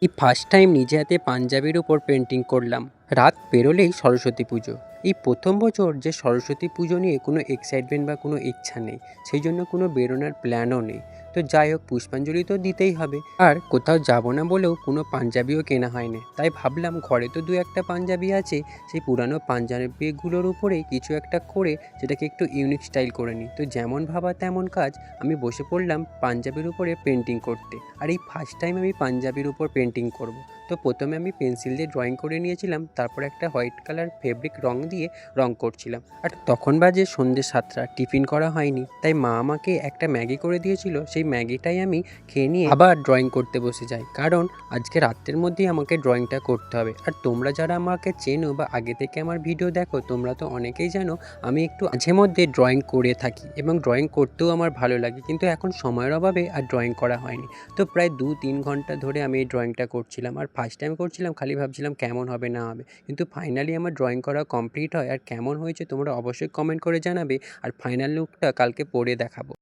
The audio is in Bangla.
এই ফার্স্ট টাইম নিজে হাতে পাঞ্জাবির উপর পেন্টিং করলাম। রাত পেরোলেই সরস্বতী পুজো। এই প্রথম বছর যে সরস্বতী পুজো নিয়ে কোনো এক্সাইটমেন্ট বা কোনো ইচ্ছা নেই, সেই জন্য কোনো বেরোনোর প্ল্যানও নেই। তো যাই হোক, পুষ্পাঞ্জলি তো দিতেই হবে। আর কোথাও যাব না বলেও কোনো পাঞ্জাবিও কেনা হয়নি। তাই ভাবলাম ঘরে তো দু একটা পাঞ্জাবি আছে, সেই পুরানো পাঞ্জাবিগুলোর উপরেই কিছু একটা করে সেটাকে একটু ইউনিক স্টাইল করে নিই। তো যেমন ভাবা তেমন কাজ, আমি বসে পড়লাম পাঞ্জাবির উপরে পেন্টিং করতে। আর এই ফার্স্ট টাইম আমি পাঞ্জাবির উপর পেন্টিং করব। তো প্রথমে আমি পেন্সিল দিয়ে ড্রয়িং করে নিয়েছিলাম, তারপর একটা হোয়াইট কালার ফেব্রিক রং দিয়ে রং করছিলাম। আর তখন বাজে সন্ধ্যে 7টা, টিফিন করা হয়নি, তাই মা আমাকে একটা ম্যাগি করে দিয়েছিল। সেই ম্যাগিটাই আমি খেয়ে নিয়ে আবার ড্রয়িং করতে বসে যাই, কারণ আজকে রাত্রের মধ্যেই আমাকে ড্রয়িংটা করতে হবে। আর তোমরা যারা আমাকে চেনো বা আগে থেকে আমার ভিডিও দেখো, তোমরা তো অনেকেই জানো আমি একটু মাঝে মধ্যে ড্রয়িং করে থাকি এবং ড্রয়িং করতেও আমার ভালো লাগে, কিন্তু এখন সময়ের অভাবে আর ড্রয়িং করা হয়নি। তো প্রায় 2-3 ঘন্টা ধরে আমি এই ড্রয়িংটা করছিলাম। আর ফার্স্ট টাইম করছিলাম, খালি ভাবছিলাম কেমন হবে না হবে, কিন্তু ফাইনালি আমার ড্রয়িং করা কমপ্লিট হয়। আর কেমন হয়েছে তোমরা অবশ্যই কমেন্ট করে জানাবে। আর ফাইনাল লুকটা কালকে পরে দেখাবো।